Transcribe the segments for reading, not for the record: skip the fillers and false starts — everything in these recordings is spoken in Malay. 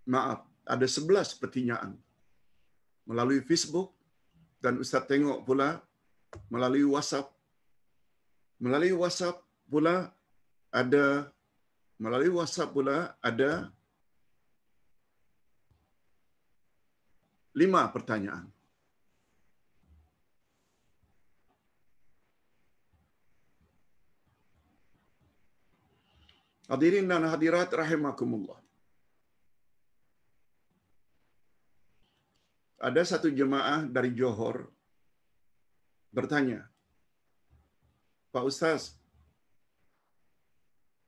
maaf, ada 11 pertanyaan melalui Facebook, dan Ustaz tengok pula melalui WhatsApp. Melalui WhatsApp pula ada 5 pertanyaan. Hadirin dan hadirat rahimakumullah. Ada satu jemaah dari Johor bertanya, Pak Ustaz,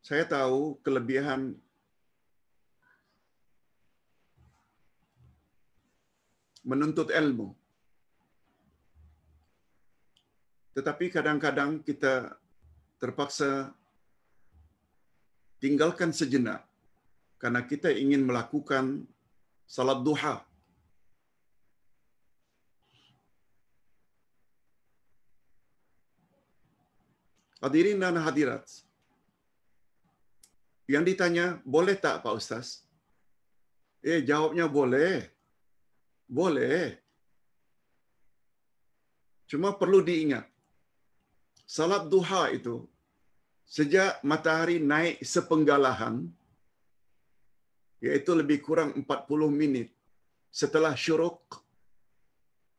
saya tahu kelebihan menuntut ilmu, tetapi kadang-kadang kita terpaksa tinggalkan sejenak karena kita ingin melakukan salat duha. Hadirin dan hadirat, yang ditanya, boleh tak Pak Ustaz? Jawabnya boleh. Boleh. Cuma perlu diingat, salat duha itu sejak matahari naik sepenggalahan, iaitu lebih kurang 40 minit setelah syuruk,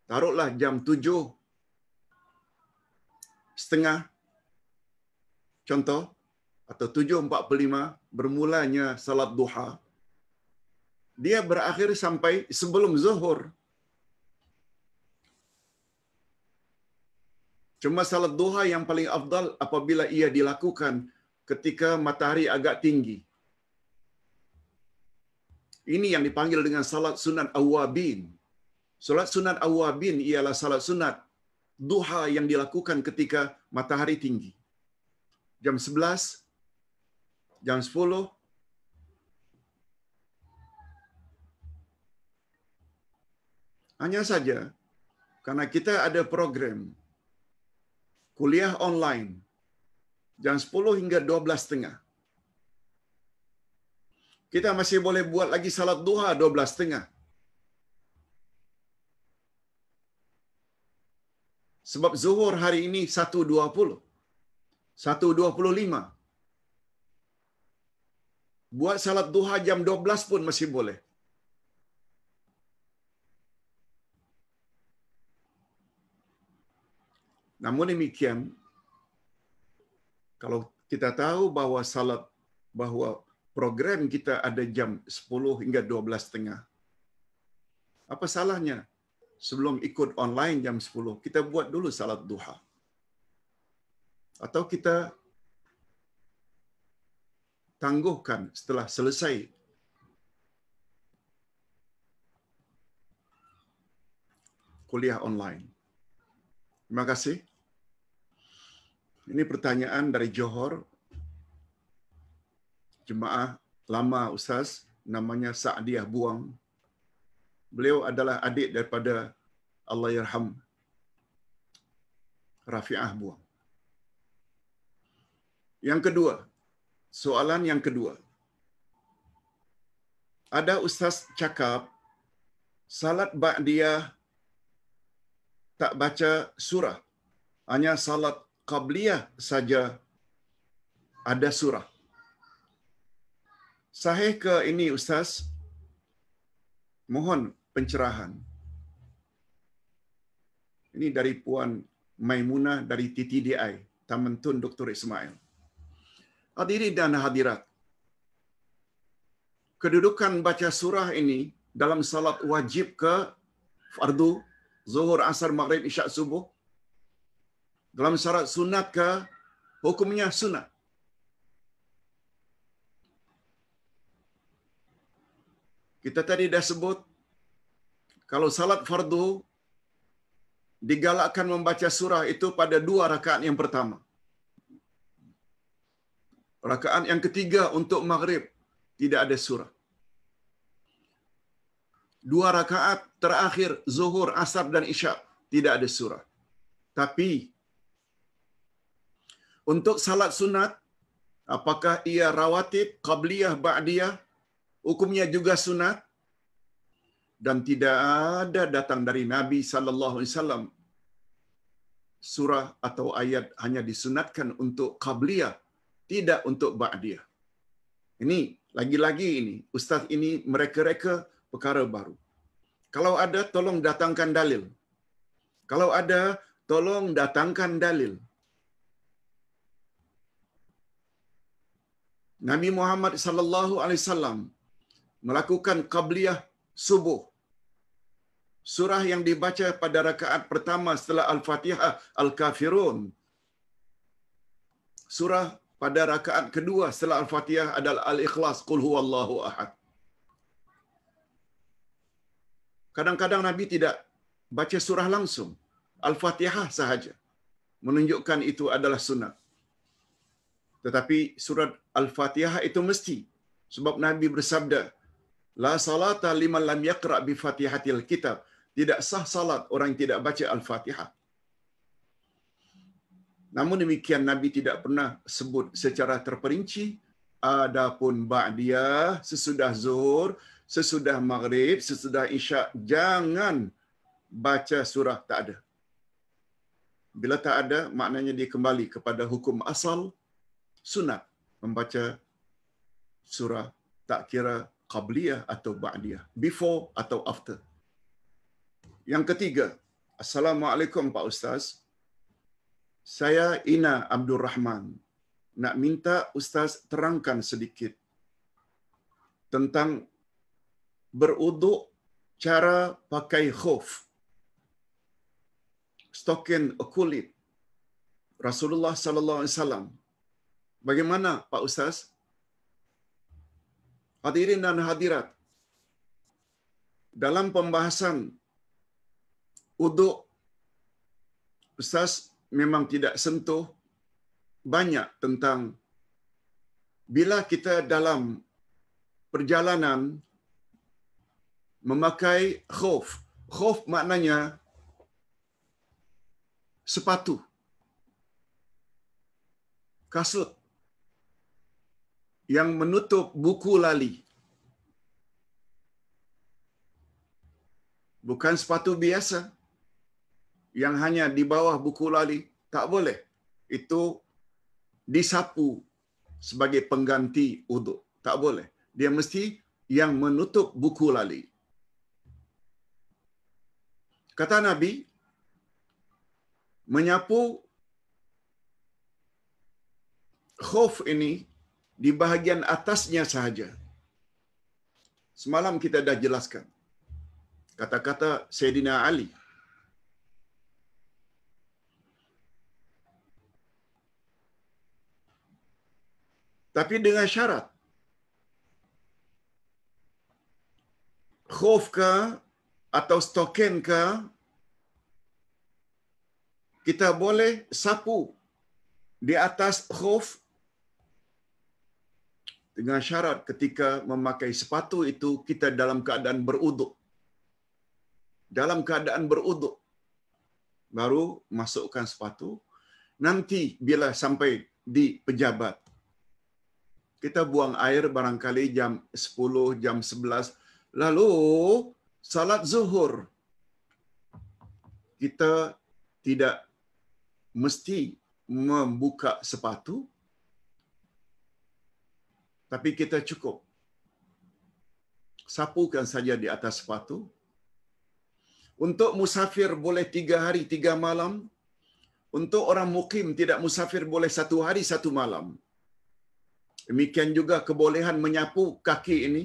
taruhlah jam 7:30 contoh, atau 7:45 bermulanya salat duha, dia berakhir sampai sebelum zuhur. Cuma salat duha yang paling afdal apabila ia dilakukan ketika matahari agak tinggi. Ini yang dipanggil dengan salat sunat awabin. Salat sunat awabin ialah salat sunat duha yang dilakukan ketika matahari tinggi. Jam 11, jam 10, hanya saja karena kita ada program kuliah online jam 10 hingga 12:30. Kita masih boleh buat lagi salat duha 12:30. Sebab zuhur hari ini 1:20, 1:25. Buat salat duha jam 12 pun masih boleh. Namun demikian, kalau kita tahu bahwa program kita ada jam 10 hingga 12:30, apa salahnya sebelum ikut online jam 10, kita buat dulu salat duha. Atau kita tangguhkan setelah selesai kuliah online. Terima kasih. Ini pertanyaan dari Johor. Jemaah lama Ustaz, namanya Sa'diah Buang. Beliau adalah adik daripada Allahyarham Rafi'ah Buang. Yang kedua, soalan yang kedua. Ada Ustaz cakap salat ba'diyah tak baca surah, hanya salat qabliyah saja ada surah. Sahih ke ini Ustaz? Mohon pencerahan. Ini dari Puan Maimunah dari TTDI, Taman Tun Dr. Ismail. Hadirin dan hadirat, kedudukan baca surah ini dalam salat wajib ke fardu, zuhur, asar, maghrib, isyak, subuh, dalam syarat sunat ke hukumnya sunat. Kita tadi dah sebut, kalau salat fardu digalakkan membaca surah itu pada 2 rakaat yang pertama. Rakaat yang ketiga untuk maghrib tidak ada surah. 2 rakaat terakhir zuhur, asar dan isyak tidak ada surah. Tapi untuk salat sunat, apakah ia rawatib, qabliyah, ba'diyah, hukumnya juga sunat, dan tidak ada datang dari Nabi sallallahu alaihi wasallam surah atau ayat hanya disunatkan untuk qabliyah, tidak untuk ba'diyah. Ini lagi-lagi ini ustaz ini mereka-reka perkara baru. Kalau ada tolong datangkan dalil. Kalau ada tolong datangkan dalil. Nabi Muhammad sallallahu alaihi wasallam melakukan qabliyah subuh. Surah yang dibaca pada rakaat pertama setelah Al-Fatihah Al-Kafirun. Surah pada rakaat kedua setelah Al-Fatihah adalah Al-Ikhlas, Qul huwallahu ahad. Kadang-kadang Nabi tidak baca surah langsung, Al-Fatihah sahaja, menunjukkan itu adalah sunat. Tetapi surat Al-Fatihah itu mesti, sebab Nabi bersabda, La salata liman lam yaqra' bi Fatihatil kitab. Tidak sah salat orang yang tidak baca Al-Fatihah. Namun demikian Nabi tidak pernah sebut secara terperinci, adapun ba'diyah, sesudah zuhur, sesudah maghrib, sesudah isyak, jangan baca surah, tak ada. Bila tak ada, maknanya dia kembali kepada hukum asal, sunat membaca surah, tak kira qabliyah atau ba'diyah, before atau after. Yang ketiga, Assalamualaikum Pak Ustaz. Saya Ina Abdul Rahman. Nak minta Ustaz terangkan sedikit tentang beruduk, cara pakai khuf, stokin kulit Rasulullah sallallahu alaihi wasallam. Bagaimana Pak Ustaz? Hadirin dan hadirat, dalam pembahasan uduk, Ustaz memang tidak sentuh banyak tentang bila kita dalam perjalanan memakai khuf. Khuf maknanya sepatu, kasut yang menutup buku lali. Bukan sepatu biasa yang hanya di bawah buku lali. Tak boleh. Itu disapu sebagai pengganti uduk. Tak boleh. Dia mesti yang menutup buku lali. Kata Nabi, menyapu khuf ini di bahagian atasnya sahaja. Semalam kita dah jelaskan kata-kata Sayyidina Ali. Tapi dengan syarat, khuf ke atau stokin ke, kita boleh sapu di atas khuf dengan syarat ketika memakai sepatu itu kita dalam keadaan beruduk. Dalam keadaan beruduk baru masukkan sepatu. Nanti bila sampai di pejabat, kita buang air barangkali jam 10, jam 11, lalu salat zuhur. Kita tidak mesti membuka sepatu, tapi kita cukup sapukan saja di atas sepatu. Untuk musafir boleh 3 hari 3 malam. Untuk orang mukim tidak musafir boleh 1 hari 1 malam. Demikian juga kebolehan menyapu kaki ini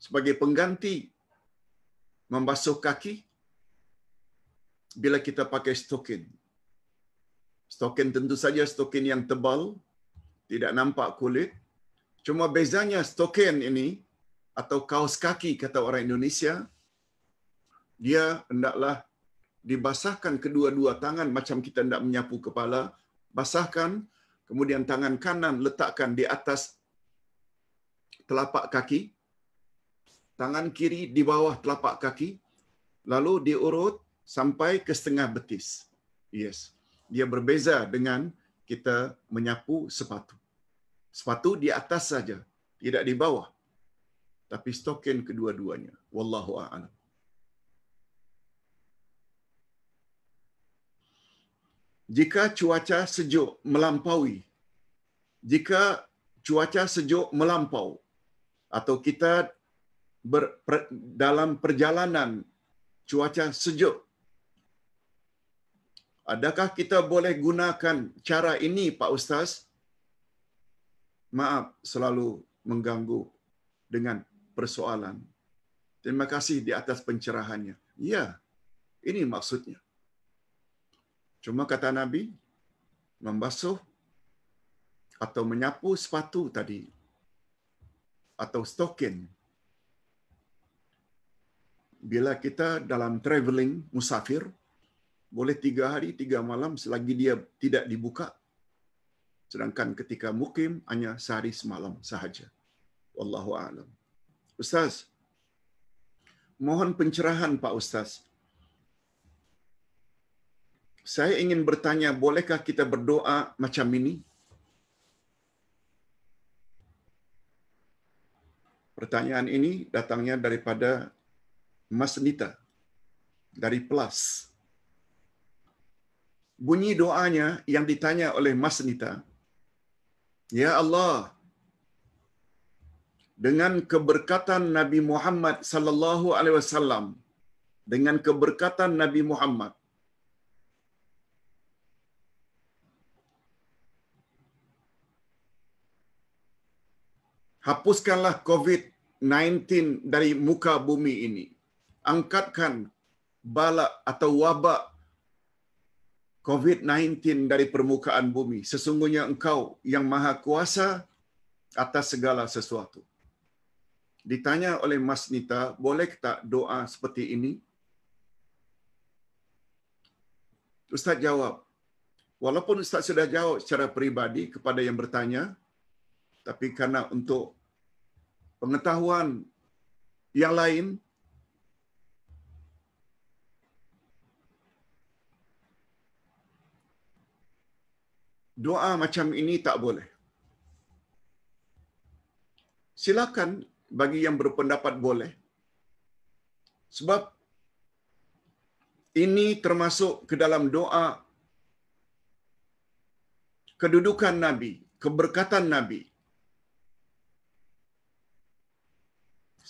sebagai pengganti membasuh kaki bila kita pakai stokin. Stokin tentu saja stokin yang tebal, tidak nampak kulit. Cuma bezanya stokin ini atau kaos kaki kata orang Indonesia, dia hendaklah dibasahkan kedua-dua tangan macam kita hendak menyapu kepala, basahkan, kemudian tangan kanan letakkan di atas telapak kaki, tangan kiri di bawah telapak kaki, lalu diurut sampai ke setengah betis. Yes. Dia berbeza dengan kita menyapu sepatu. Sepatu di atas saja, tidak di bawah. tapi stokin kedua-duanya. Wallahu a'lam. Jika cuaca sejuk melampaui, jika cuaca sejuk melampau, atau kita dalam perjalanan cuaca sejuk, adakah kita boleh gunakan cara ini, Pak Ustaz? Maaf selalu mengganggu dengan persoalan. Terima kasih di atas pencerahannya. Ya, ini maksudnya. Cuma kata Nabi, membasuh atau menyapu sepatu tadi, atau stokin. Bila kita dalam traveling, musafir, boleh 3 hari 3 malam selagi dia tidak dibuka. Sedangkan ketika mukim, hanya sehari semalam sahaja. Wallahu a'lam. Ustaz, mohon pencerahan Pak Ustaz. Saya ingin bertanya, bolehkah kita berdoa macam ini? Pertanyaan ini datangnya daripada Mas Nita dari Plus. Bunyi doanya yang ditanya oleh Mas Nita, Ya Allah, dengan keberkatan Nabi Muhammad sallallahu alaihi wasallam, dengan keberkatan Nabi Muhammad, hapuskanlah COVID-19 dari muka bumi ini. Angkatkan bala atau wabak COVID-19 dari permukaan bumi. Sesungguhnya Engkau yang Maha Kuasa atas segala sesuatu. Ditanya oleh Mas Nita, boleh tak doa seperti ini? Ustaz jawab. Walaupun Ustaz sudah jawab secara peribadi kepada yang bertanya, tapi karena untuk pengetahuan yang lain, doa macam ini tak boleh. Silakan bagi yang berpendapat boleh. Sebab ini termasuk ke dalam doa kedudukan Nabi, keberkatan Nabi.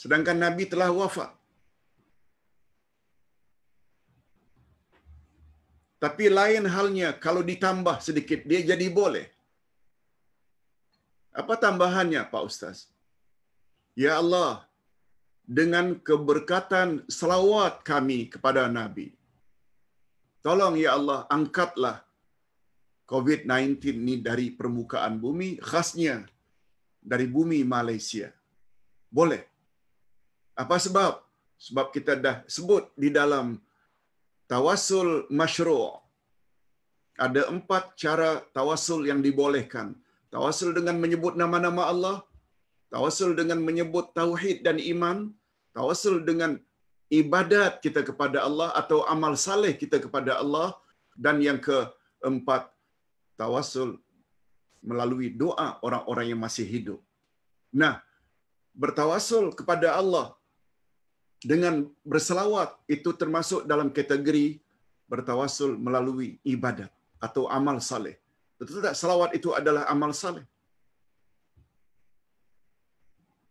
Sedangkan Nabi telah wafat. Tapi lain halnya kalau ditambah sedikit, dia jadi boleh. Apa tambahannya, Pak Ustaz? Ya Allah, dengan keberkatan selawat kami kepada Nabi, tolong ya Allah, angkatlah COVID-19 ini dari permukaan bumi, khasnya dari bumi Malaysia. Boleh. Apa sebab? Sebab kita dah sebut di dalam tawassul masyru'. Ada 4 cara tawassul yang dibolehkan. Tawassul dengan menyebut nama-nama Allah, tawassul dengan menyebut tauhid dan iman, tawassul dengan ibadat kita kepada Allah atau amal saleh kita kepada Allah, dan yang keempat, tawassul melalui doa orang-orang yang masih hidup. Nah, bertawassul kepada Allah dengan berselawat itu termasuk dalam kategori bertawassul melalui ibadat atau amal saleh. Betul tak selawat itu adalah amal saleh?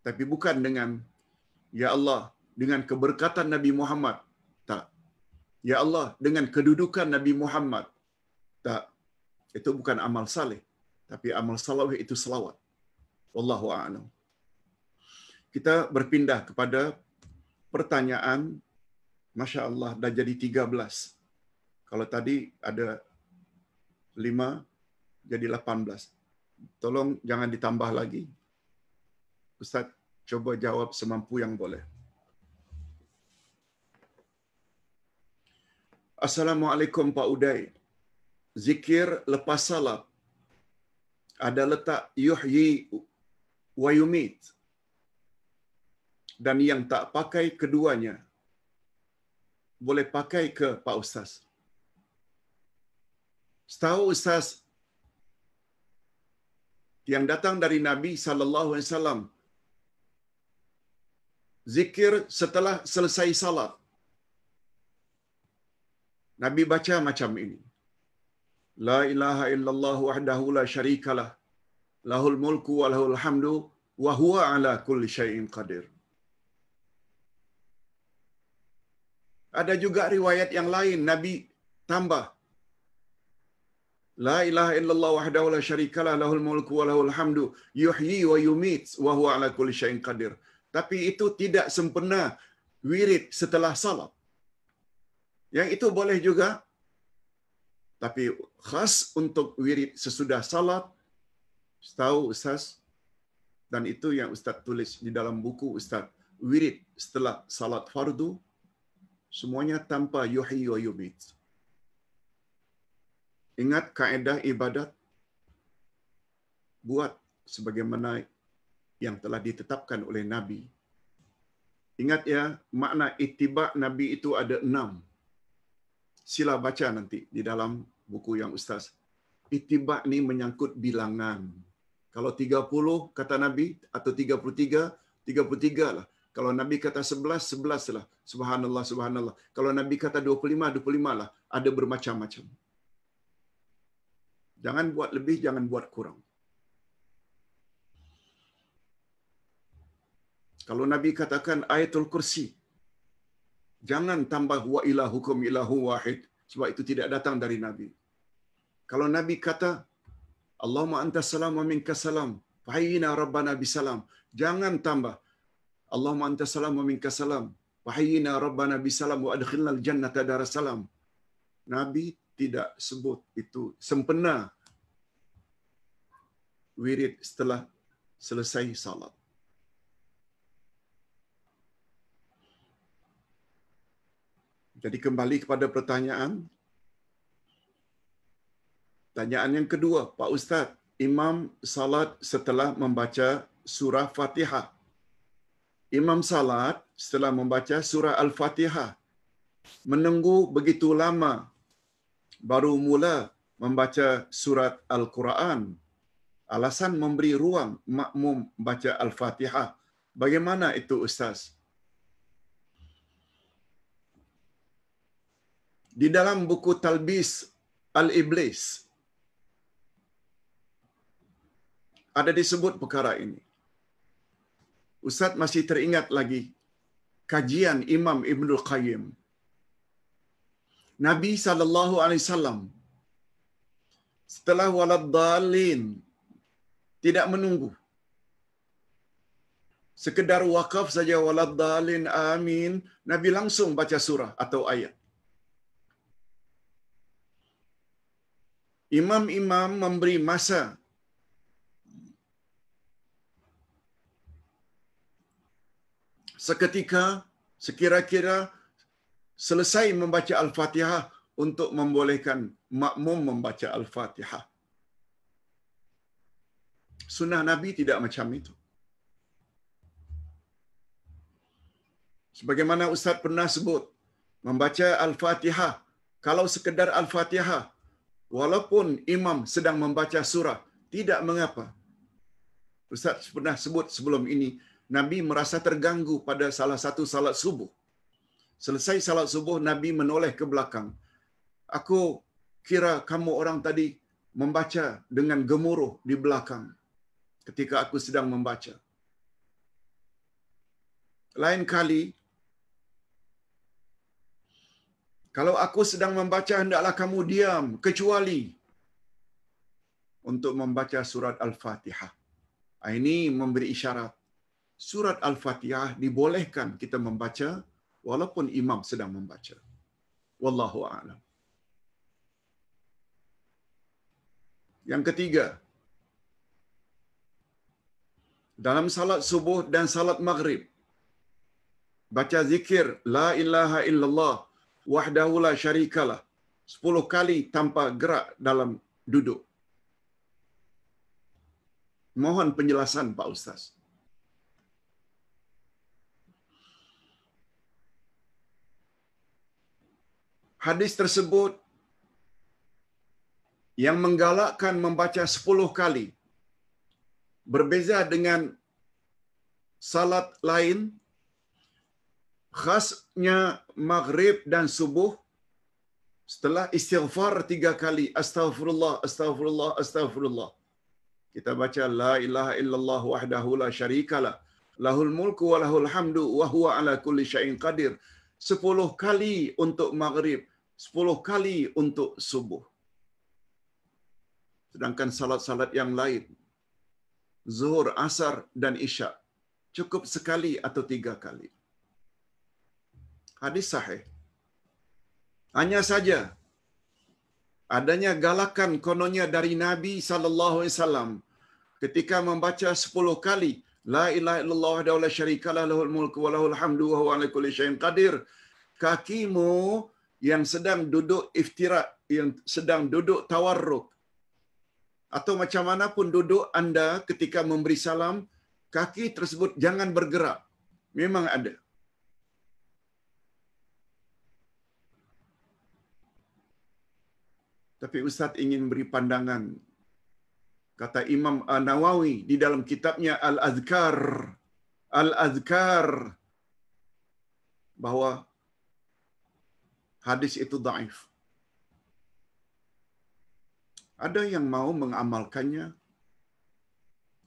Tapi bukan dengan ya Allah dengan keberkatan Nabi Muhammad. Tak. Ya Allah dengan kedudukan Nabi Muhammad. Tak. Itu bukan amal saleh, tapi amal saleh itu selawat. Wallahu a'lam. Kita berpindah kepada pertanyaan. Masya Allah, dah jadi 13. Kalau tadi ada 5, jadi 18. Tolong jangan ditambah lagi. Ustaz, coba jawab semampu yang boleh. Assalamualaikum Pak Uday. Zikir lepas salat ada letak yuhyi wa yumit. Dan yang tak pakai keduanya, boleh pakai ke Pak Ustaz? Setahu Ustaz, yang datang dari Nabi sallallahu alaihi wasallam zikir setelah selesai salat. Nabi baca macam ini. La ilaha illallah wahdahu la syarikalah. Lahul mulku wa lahul hamdu wa huwa ala kulli syai'in qadir. Ada juga riwayat yang lain Nabi tambah La ilaha illallah wahdahu la syarikalah lahul mulku wa lahul hamdu yuhyi wa yumit wa huwa ala kulli syai'in qadir. Tapi itu tidak sempurna wirid setelah salat. Yang itu boleh juga, tapi khas untuk wirid sesudah salat. Tahu Ustaz, dan itu yang Ustaz tulis di dalam buku Ustaz, wirid setelah salat fardu semuanya tanpa yuhyi wa yumit. Ingat kaedah ibadat, buat sebagaimana yang telah ditetapkan oleh Nabi. Ingat ya, makna ittiba' Nabi itu ada 6. Sila baca nanti di dalam buku yang Ustaz. Ittiba' ni menyangkut bilangan. Kalau 30 kata Nabi atau 33, 33 lah. Kalau Nabi kata 11, 11 lah. Subhanallah, subhanallah. Kalau Nabi kata 25, 25 lah. Ada bermacam-macam. Jangan buat lebih, jangan buat kurang. Kalau Nabi katakan ayatul kursi, jangan tambah wa ilahukum ilahu wahid, sebab itu tidak datang dari Nabi. Kalau Nabi kata Allahumma antas salam wa minkas salam, fahayyina rabbana bisalam, jangan tambah Allahumma antas salam wa minkas salam, fahayyina rabbana bisalam wa adkhilnal jannata darassalam. Nabi tidak sebut itu sempena wirid setelah selesai salat. Jadi kembali kepada pertanyaan. Tanyaan yang kedua, Pak Ustaz, imam salat setelah membaca surah Fatihah. Imam salat setelah membaca surah Al-Fatihah menunggu begitu lama baru mula membaca surat Al-Quran. Alasan memberi ruang makmum baca Al-Fatihah. Bagaimana itu Ustaz? Di dalam buku Talbis Al-Iblis ada disebut perkara ini. Ustaz masih teringat lagi kajian Imam Ibnul Qayyim. Nabi SAW setelah waladdallin tidak menunggu. Sekedar wakaf saja waladdallin amin, Nabi langsung baca surah atau ayat. Imam-imam memberi masa seketika, sekira-kira selesai membaca Al-Fatihah untuk membolehkan makmum membaca Al-Fatihah. Sunnah Nabi tidak macam itu. Sebagaimana Ustaz pernah sebut, membaca Al-Fatihah, kalau sekedar Al-Fatihah, walaupun imam sedang membaca surah, tidak mengapa. Ustaz pernah sebut sebelum ini, Nabi merasa terganggu pada salah satu salat subuh. Selesai salat subuh, Nabi menoleh ke belakang. Aku kira kamu orang tadi membaca dengan gemuruh di belakang ketika aku sedang membaca. Lain kali, kalau aku sedang membaca, hendaklah kamu diam, kecuali untuk membaca surat Al-Fatihah. Ini memberi isyarat. Surat Al-Fatihah dibolehkan kita membaca walaupun imam sedang membaca. Wallahu a'lam. Yang ketiga, dalam salat subuh dan salat maghrib, baca zikir La ilaha illallah wahdahu la syarikalah 10 kali tanpa gerak dalam duduk. Mohon penjelasan Pak Ustaz. Hadis tersebut yang menggalakkan membaca 10 kali berbeza dengan salat lain khasnya maghrib dan subuh, setelah istighfar 3 kali, astaghfirullah, astaghfirullah, astaghfirullah, kita baca la ilaha illallah wahdahu la syarikalah, lahul mulku wa lahul hamdu wa huwa ala kulli syai'in qadir. 10 kali untuk maghrib, 10 kali untuk subuh. Sedangkan salat-salat yang lain, zuhur, asar dan isya, cukup sekali atau 3 kali. Hadis sahih. Hanya saja adanya galakan kononnya dari Nabi sallallahu alaihi wasallam ketika membaca 10 kali la ilaha illallah wahdahu la syarikalah lahul mulku wa lahul hamdu wa huwa ala kulli syai'in qadir. Kakimu yang sedang duduk iftirak, yang sedang duduk tawarruk, atau macam mana pun duduk anda ketika memberi salam, kaki tersebut jangan bergerak. Memang ada. Tapi Ustaz ingin beri pandangan. Kata Imam Nawawi di dalam kitabnya Al-Azkar, bahawa hadis itu dhaif. Ada yang mau mengamalkannya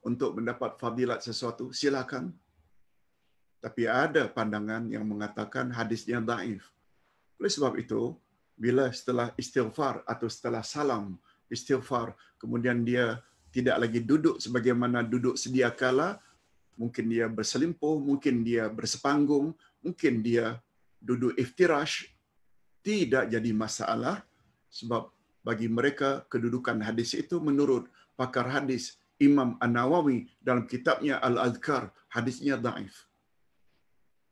untuk mendapat fadilat sesuatu, silakan. Tapi ada pandangan yang mengatakan hadisnya dhaif. Oleh sebab itu, bila setelah istighfar atau setelah salam istighfar, kemudian dia tidak lagi duduk sebagaimana duduk sedia kala, mungkin dia berselimpuh, mungkin dia bersepanggung, mungkin dia duduk iftirash, tidak jadi masalah, sebab bagi mereka kedudukan hadis itu menurut pakar hadis Imam An-Nawawi dalam kitabnya Al-Azkar, hadisnya dhaif.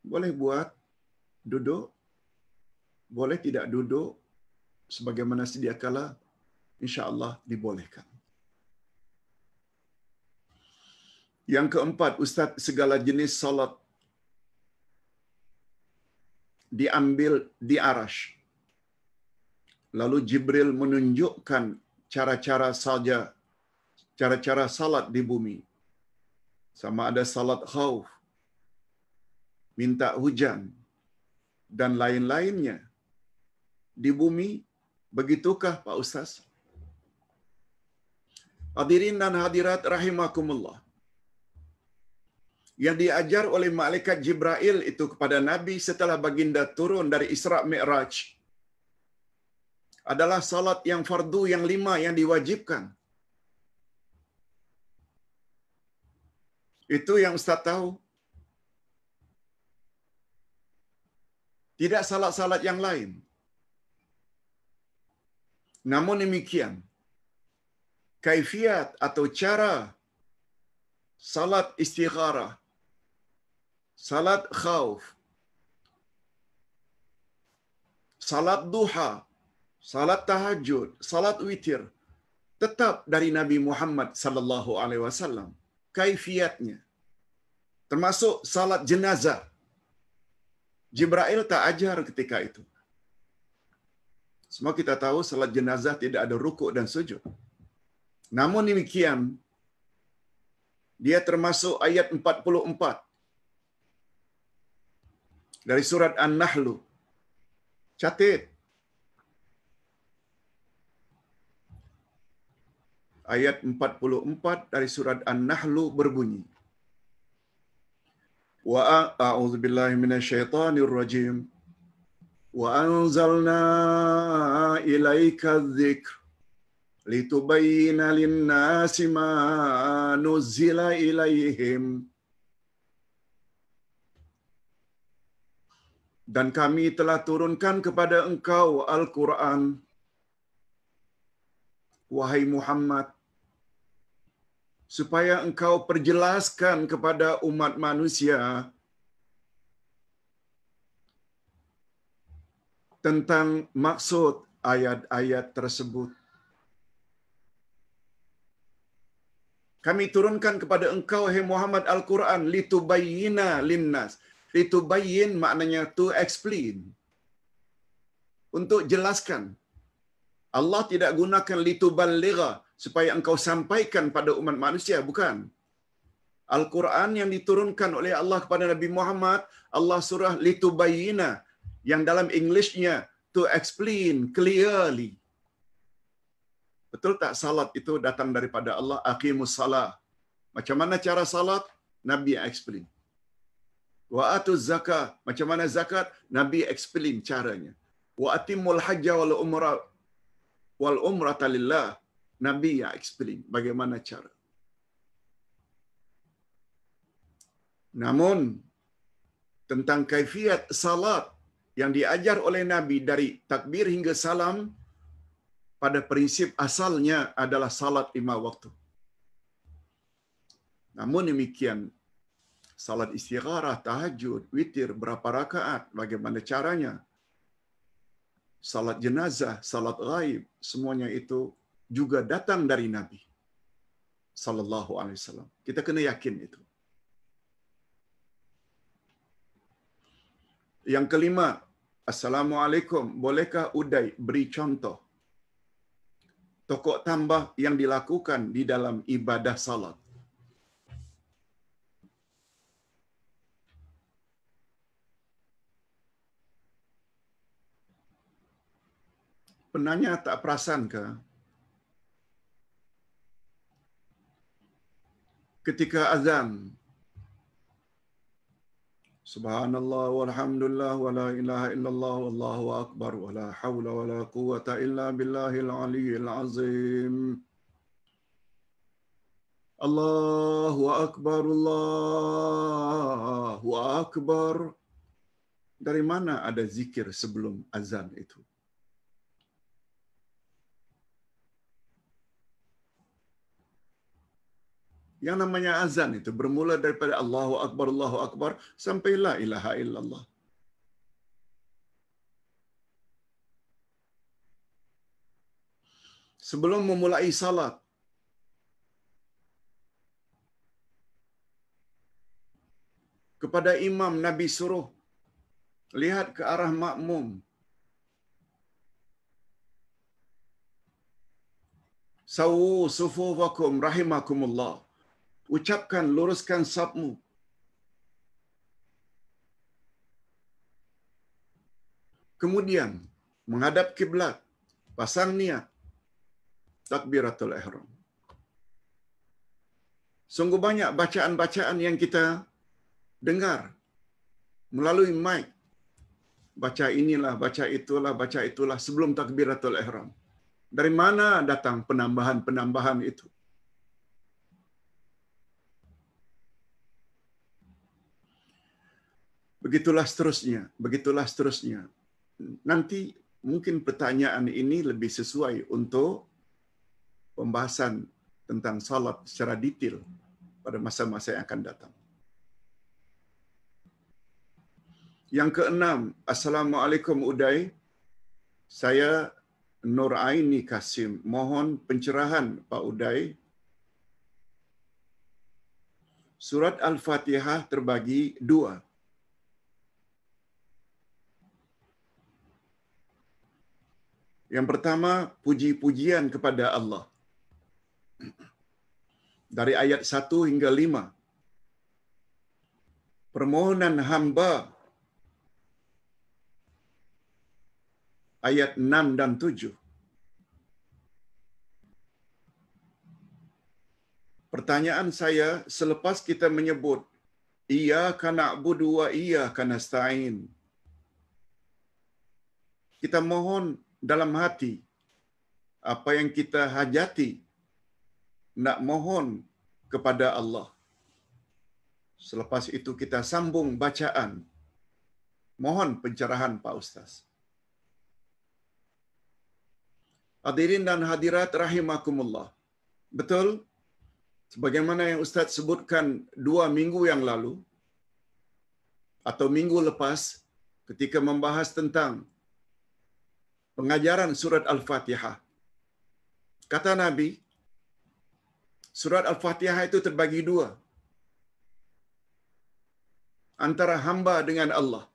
Boleh buat duduk, boleh tidak duduk sebagaimana sedia kala, insya-Allah dibolehkan. Yang keempat, Ustaz, segala jenis salat diambil di Arash. Lalu Jibril menunjukkan cara-cara salat di bumi. Sama ada salat khauf, minta hujan, dan lain-lainnya. Di bumi, begitukah Pak Ustaz? Hadirin dan hadirat rahimakumullah. Yang diajar oleh malaikat Jibril itu kepada Nabi setelah baginda turun dari Isra' Mi'raj adalah salat yang fardu yang 5 yang diwajibkan. Itu yang Ustaz tahu. Tidak salat-salat yang lain. Namun demikian, kaifiat atau cara salat istikharah, salat khauf, salat duha, salat tahajud, salat witir, tetap dari Nabi Muhammad sallallahu alaihi wasallam. Kaifiatnya termasuk salat jenazah. Jibril tak ajar ketika itu. Semua kita tahu salat jenazah tidak ada rukuk dan sujud. Namun demikian, dia termasuk ayat 44 dari surat An-Nahl. Catat. Ayat 44 dari surat An-Nahl berbunyi, wa a'udzu billahi minasyaitonir rajim. Wa anzalna ilaika adh-dhikr litubayyana lin-nasi ma nuzzila ilaihim. Dan kami telah turunkan kepada engkau Al-Quran, wahai Muhammad, supaya engkau perjelaskan kepada umat manusia tentang maksud ayat-ayat tersebut. Kami turunkan kepada engkau, hai Muhammad, Al-Quran, litubayyina linnas. Litubayyin maknanya to explain. Untuk jelaskan. Allah tidak gunakan lituballigha, supaya engkau sampaikan pada umat manusia, bukan. Al-Quran yang diturunkan oleh Allah kepada Nabi Muhammad, Allah surah litubayyina, yang dalam Englishnya to explain clearly. Betul tak salat itu datang daripada Allah? Aqimus salah. Macam mana cara salat? Nabi explain. Wa atuz zakat. Macam mana zakat? Nabi explain caranya. Wa atimul hajja wal umrata lillah. Nabi yang explain bagaimana cara. Namun tentang kaifiat salat yang diajar oleh Nabi dari takbir hingga salam, pada prinsip asalnya adalah salat 5 waktu. Namun demikian, salat istigharah, tahajud, witir, berapa rakaat, bagaimana caranya, salat jenazah, salat ghaib, semuanya itu juga datang dari Nabi sallallahu alaihi wasallam. Kita kena yakin itu. Yang kelima, Assalamualaikum. Bolehkah Uday beri contoh tokok tambah yang dilakukan di dalam ibadah salat? Penanya tak perasan ke? Ketika azan, Subhanallah walhamdulillah wa la ilaha illallah wallahu akbar wa la hawla wa la quwwata illa billahil aliyyil azim. Allahu akbar, Allahu akbar. Dari mana ada zikir sebelum azan itu? Yang namanya azan itu bermula daripada Allahu Akbar sampai la ilaha illallah. Sebelum memulai salat, kepada imam Nabi suruh lihat ke arah makmum. Sawu sufufakum rahimakumullah. Ucapkan, luruskan safmu. Kemudian menghadap kiblat, pasang niat, takbiratul ihram. Sungguh banyak bacaan-bacaan yang kita dengar melalui mic. Baca inilah, baca itulah sebelum takbiratul ihram. Dari mana datang penambahan-penambahan itu? Begitulah seterusnya. Nanti mungkin pertanyaan ini lebih sesuai untuk pembahasan tentang salat secara detail pada masa-masa yang akan datang. Yang keenam, Assalamualaikum Uday. Saya Nur Aini Kasim. Mohon pencerahan Pak Uday. Surat Al-Fatihah terbagi 2. Yang pertama, puji-pujian kepada Allah. Dari ayat 1 hingga 5. Permohonan hamba. Ayat 6 dan 7. Pertanyaan saya selepas kita menyebut Iyyaka na'budu wa iyyaka nasta'in. Kita mohon dalam hati apa yang kita hajati, nak mohon kepada Allah. Selepas itu kita sambung bacaan. Mohon pencerahan Pak Ustaz. Hadirin dan hadirat rahimakumullah. Betul, sebagaimana yang Ustaz sebutkan 2 minggu yang lalu atau minggu lepas ketika membahas tentang pengajaran surat Al-Fatihah. Kata Nabi, surat Al-Fatihah itu terbagi 2. Antara hamba dengan Allah.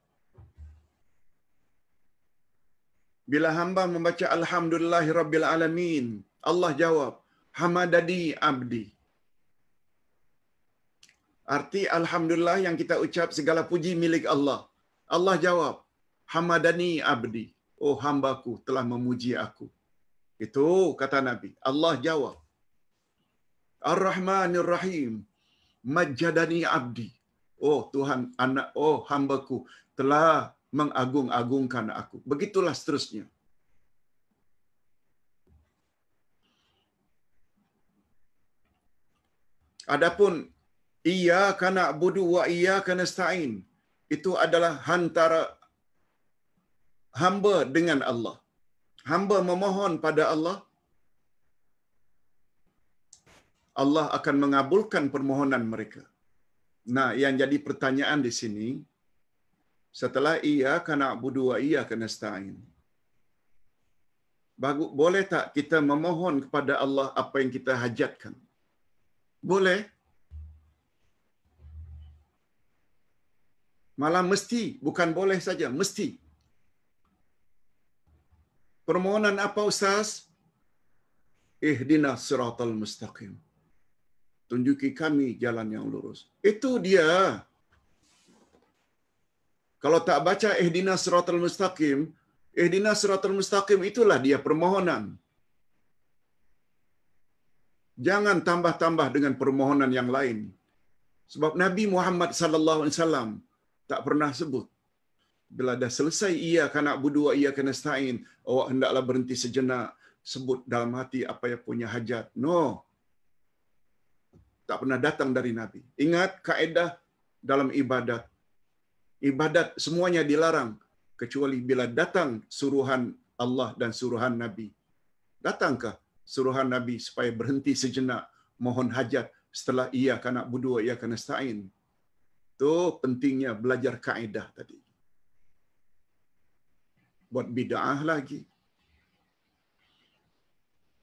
Bila hamba membaca Alhamdulillahirabbil alamin, Allah jawab, Hamadadi abdi. Arti alhamdulillah yang kita ucap segala puji milik Allah. Allah jawab, hamadani abdi. Oh hambaku telah memuji aku. Itu kata Nabi. Allah jawab. Ar-Rahmanir Rahim. Majjadani abdi. Oh Tuhan, hambaku telah mengagung-agungkan aku. Begitulah seterusnya. Adapun iyyaka na'budu wa iyyaka nasta'in, itu adalah antara hamba dengan Allah. Hamba memohon pada Allah, Allah akan mengabulkan permohonan mereka. Nah, yang jadi pertanyaan di sini, setelah iyyaka na'budu wa iyyaka nasta'in, boleh tak kita memohon kepada Allah apa yang kita hajatkan? Boleh. Malah mesti, bukan boleh saja, mesti. Permohonan apa Ustaz? Ihdinas siratal mustaqim. Tunjuki kami jalan yang lurus. Itu dia. Kalau tak baca ihdinas siratal mustaqim, ihdinas siratal mustaqim itulah dia permohonan. Jangan tambah-tambah dengan permohonan yang lain. Sebab Nabi Muhammad sallallahu alaihi wasallam tak pernah sebut. Bila dah selesai iyyaka na'budu wa iyyaka nasta'in, awak hendaklah berhenti sejenak, sebut dalam hati apa yang punya hajat. No. Tak pernah datang dari Nabi. Ingat kaedah dalam ibadat. Ibadat semuanya dilarang kecuali bila datang suruhan Allah dan suruhan Nabi. Datangkah suruhan Nabi supaya berhenti sejenak mohon hajat setelah iyyaka na'budu wa iyyaka nasta'in? Itu pentingnya belajar kaedah tadi. Buat bid'ah lagi.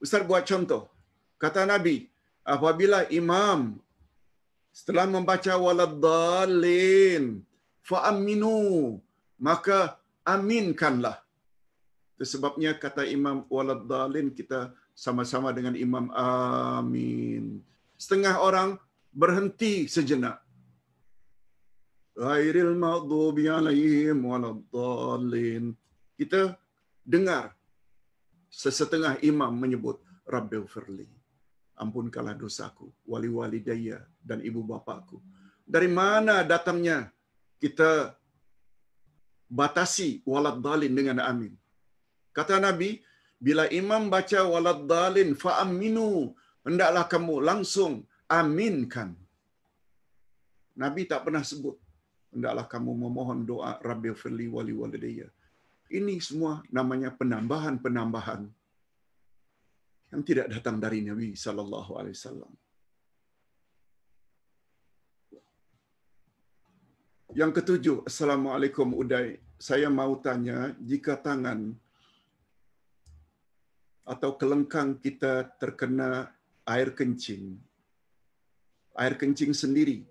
Ustaz buat contoh. Kata Nabi, apabila imam setelah membaca waladdallin fa'aminu, maka aminkanlah. Itu sebabnya kata imam waladdallin, kita sama-sama dengan imam amin. Setengah orang berhenti sejenak. Ghairil maghdubi alaihim waladdallin. Kita dengar sesetengah imam menyebut Rabbighfirli, ampunkanlah dosaku, wali-walidayya dan ibu bapakku. Dari mana datangnya kita batasi waladdallin dengan amin? Kata Nabi, bila imam baca waladdallin fa'aminu, hendaklah kamu langsung aminkan. Nabi tak pernah sebut hendaklah kamu memohon doa Rabbighfirli wali-walidayya. Ini semua namanya penambahan-penambahan yang tidak datang dari Nabi sallallahu alaihi wasallam. Yang ketujuh, Assalamualaikum Uday. Saya mau tanya, jika tangan atau kelengkang kita terkena air kencing sendiri,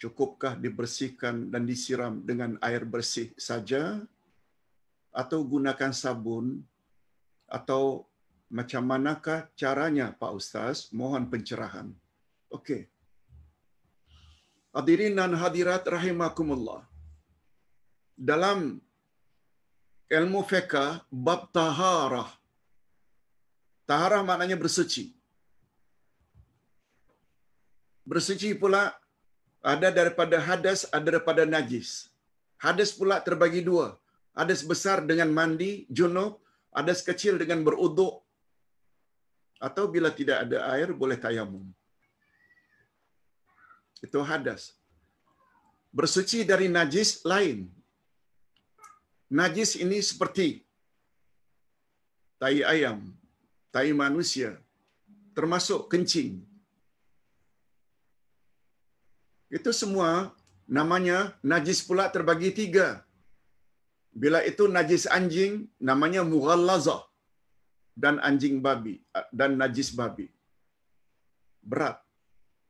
cukupkah dibersihkan dan disiram dengan air bersih saja, atau gunakan sabun, atau macam manakah caranya Pak Ustaz? Mohon pencerahan. Okey. Hadirin dan hadirat rahimakumullah. Dalam ilmu fiqh bab taharah. Taharah maknanya bersuci. Bersuci pula ada daripada hadas, ada daripada najis. Hadas pula terbagi dua. Hadas besar dengan mandi, junub. Hadas kecil dengan beruduk. Atau bila tidak ada air, boleh tayamum. Itu hadas. Bersuci dari najis lain. Najis ini seperti tai ayam, tai manusia, termasuk kencing. Itu semua namanya najis pula terbagi tiga. Bila itu najis anjing, namanya mughallazah. Dan anjing babi, dan najis babi. Berat.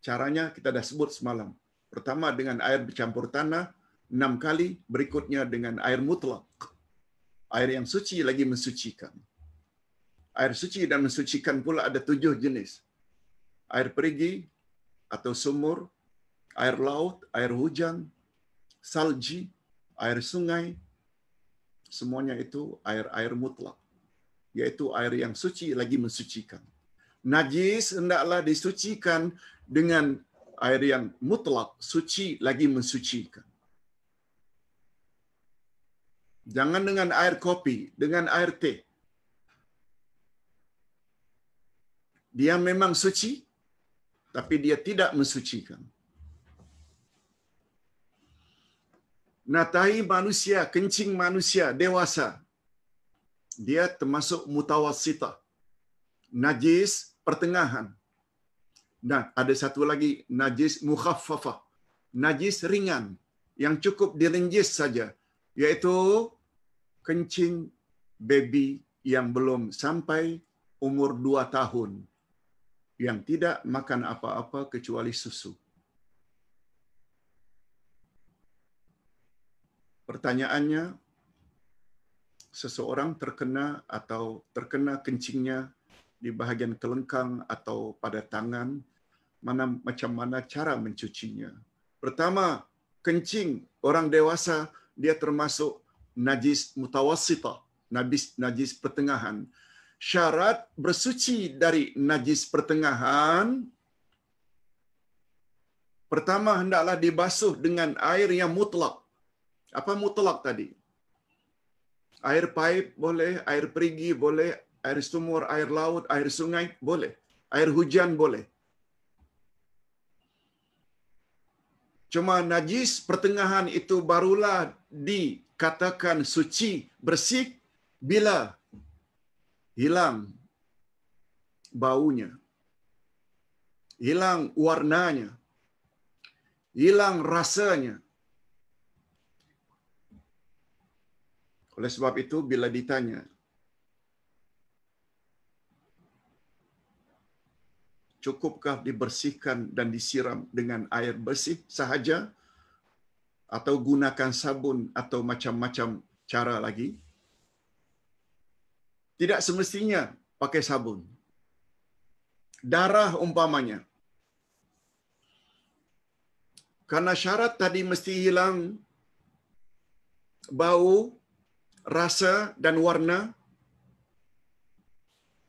Caranya kita dah sebut semalam. Pertama dengan air bercampur tanah 6 kali, berikutnya dengan air mutlak. Air yang suci lagi mensucikan. Air suci dan mensucikan pula ada 7 jenis. Air perigi, atau sumur, air laut, air hujan, salji, air sungai, semuanya itu air-air mutlak, yaitu air yang suci lagi mensucikan. Najis hendaklah disucikan dengan air yang mutlak, suci lagi mensucikan. Jangan dengan air kopi, dengan air teh. Dia memang suci, tapi dia tidak mensucikan. Nah, tahi manusia, kencing manusia dewasa, dia termasuk mutawassitah, najis pertengahan. Nah, ada satu lagi, najis mukhaffafah, najis ringan yang cukup dirinjis saja, yaitu kencing baby yang belum sampai umur 2 tahun, yang tidak makan apa-apa kecuali susu. Pertanyaannya, seseorang terkena kencingnya di bahagian kelengkang atau pada tangan, macam mana cara mencucinya? Pertama, kencing orang dewasa dia termasuk najis mutawassitah, najis pertengahan. Syarat bersuci dari najis pertengahan, pertama hendaklah dibasuh dengan air yang mutlak. Apa mutlak tadi? Air paip boleh, air perigi boleh, air sumur, air laut, air sungai boleh, air hujan boleh. Cuma najis pertengahan itu barulah dikatakan suci, bersih bila hilang baunya, hilang warnanya, hilang rasanya. Oleh sebab itu, bila ditanya, cukupkah dibersihkan dan disiram dengan air bersih sahaja, atau gunakan sabun atau macam-macam cara lagi? Tidak semestinya pakai sabun. Darah umpamanya, karena syarat tadi mesti hilang bau, rasa dan warna,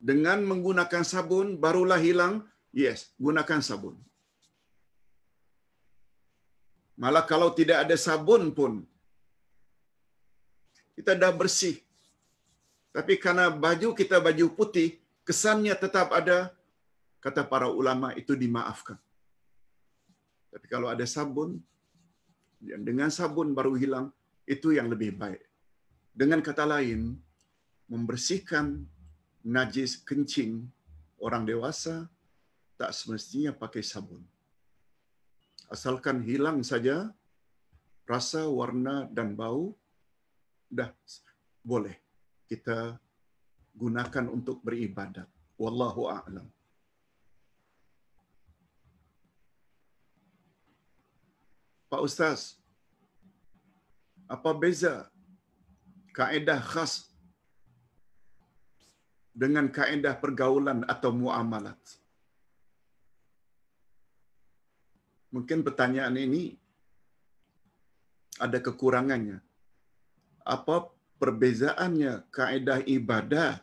dengan menggunakan sabun barulah hilang. Yes, gunakan sabun. Malah kalau tidak ada sabun pun, kita dah bersih. Tapi karena baju kita baju putih, kesannya tetap ada, kata para ulama, itu dimaafkan. Tapi kalau ada sabun, dengan sabun baru hilang, itu yang lebih baik. Dengan kata lain, membersihkan najis kencing orang dewasa tak semestinya pakai sabun. Asalkan hilang saja rasa, warna dan bau, dah boleh kita gunakan untuk beribadat. Wallahu a'lam. Pak Ustaz, apa beza kaedah khas dengan kaedah pergaulan atau muamalat? Mungkin pertanyaan ini ada kekurangannya. Apa perbezaannya kaedah ibadah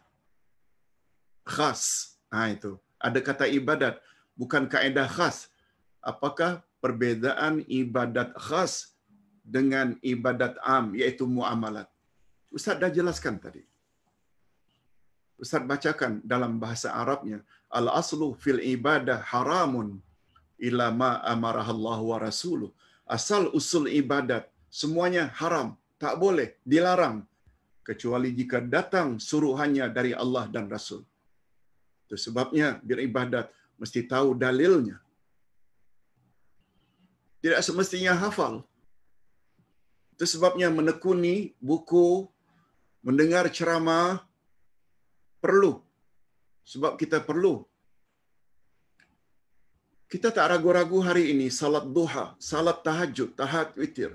khas? Itu. Ada kata ibadat, bukan kaedah khas. Apakah perbezaan ibadat khas dengan ibadat am, yaitu muamalat? Ustaz dah jelaskan tadi. Ustaz bacakan dalam bahasa Arabnya, al-aslu fil ibadah haramun illa ma amarahallahu wa rasuluh. Asal usul ibadat semuanya haram, tak boleh, dilarang, kecuali jika datang suruhannya dari Allah dan Rasul. Itu sebabnya beribadat mesti tahu dalilnya. Tidak semestinya hafal. Itu sebabnya menekuni buku, mendengar ceramah perlu. Sebab kita perlu. Kita tak ragu-ragu hari ini salat duha, salat tahajud, tahajud witir,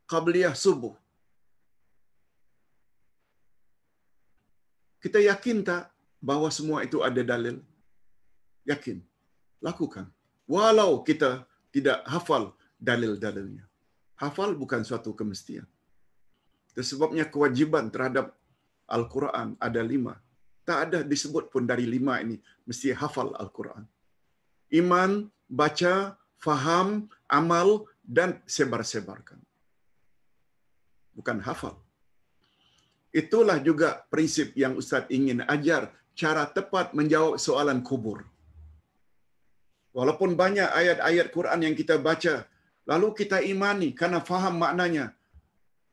qabliyah subuh. Kita yakin tak bahawa semua itu ada dalil? Yakin. Lakukan. walau kita tidak hafal dalil-dalilnya. Hafal bukan suatu kemestian. Itu sebabnya kewajiban terhadap Al-Quran ada 5. Tak ada disebut pun dari 5 ini mesti hafal Al-Quran. Iman, baca, faham, amal, dan sebar-sebarkan. Bukan hafal. Itulah juga prinsip yang Ustaz ingin ajar cara tepat menjawab soalan kubur. Walaupun banyak ayat-ayat Quran yang kita baca, lalu kita imani karena faham maknanya,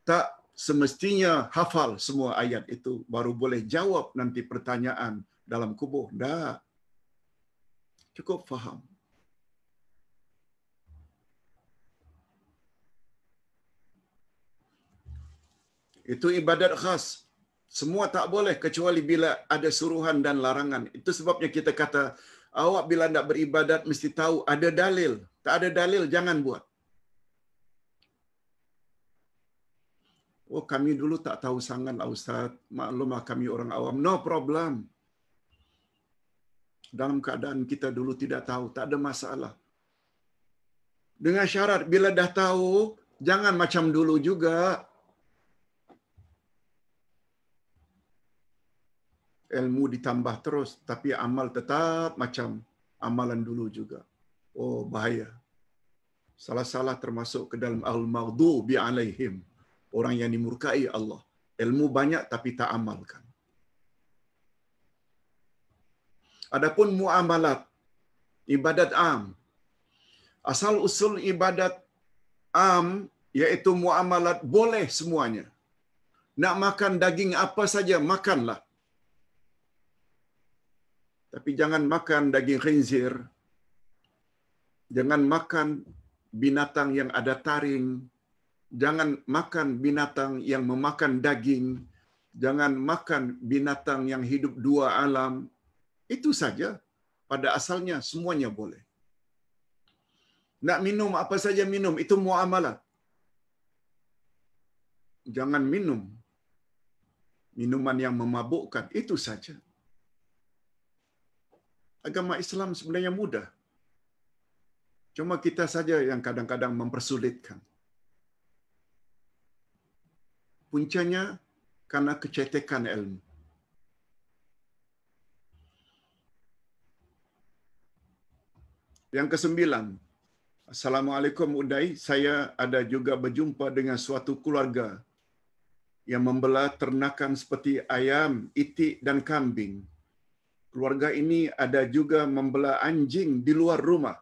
tak semestinya hafal semua ayat itu baru boleh jawab nanti pertanyaan dalam kubur. Tak. Cukup faham. Itu ibadat khas. Semua tak boleh kecuali bila ada suruhan dan larangan. Itu sebabnya kita kata, awak bila nak beribadat mesti tahu ada dalil. Tak ada dalil, jangan buat. Oh, kami dulu tak tahu sangat, Ustaz. Maklumlah kami orang awam. No problem. Dalam keadaan kita dulu tidak tahu, tak ada masalah. Dengan syarat, bila dah tahu, jangan macam dulu juga. Ilmu ditambah terus, tapi amal tetap macam amalan dulu juga. Oh, bahaya. Salah-salah termasuk ke dalam al-maghdubi alaihim. Orang yang dimurkai Allah. Ilmu banyak tapi tak amalkan. Adapun muamalat, ibadat am. Asal usul ibadat am, iaitu muamalat, boleh semuanya. Nak makan daging apa saja, makanlah. Tapi jangan makan daging khinzir. Jangan makan binatang yang ada taring. Jangan makan binatang yang memakan daging. Jangan makan binatang yang hidup dua alam. Itu saja. Pada asalnya semuanya boleh. Nak minum apa saja minum, itu muamalah. Jangan minum minuman yang memabukkan, itu saja. Agama Islam sebenarnya mudah. Cuma kita saja yang kadang-kadang mempersulitkan. Puncanya karena kecetekan ilmu. Yang ke-9. Assalamualaikum Uday, saya ada juga berjumpa dengan suatu keluarga yang membela ternakan seperti ayam, itik dan kambing. Keluarga ini ada juga membela anjing di luar rumah.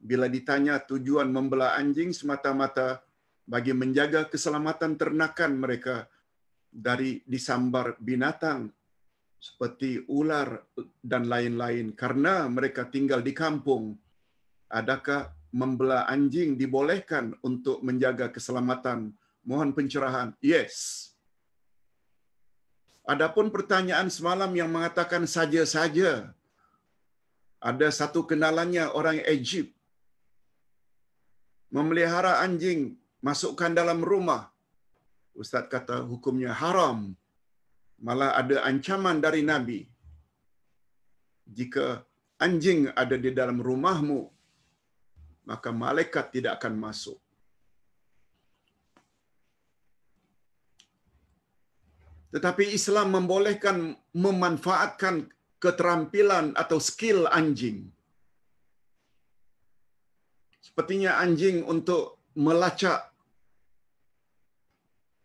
Bila ditanya tujuan membela anjing semata-mata bagi menjaga keselamatan ternakan mereka dari disambar binatang seperti ular dan lain-lain karena mereka tinggal di kampung. Adakah membela anjing dibolehkan untuk menjaga keselamatan? Mohon pencerahan. Yes. Adapun pertanyaan semalam yang mengatakan saja-saja. Ada satu kenalannya orang Egypt memelihara anjing, masukkan dalam rumah. Ustaz kata hukumnya haram. Malah ada ancaman dari Nabi. Jika anjing ada di dalam rumahmu, maka malaikat tidak akan masuk. Tetapi Islam membolehkan memanfaatkan keterampilan atau skill anjing. Sepertinya anjing untuk melacak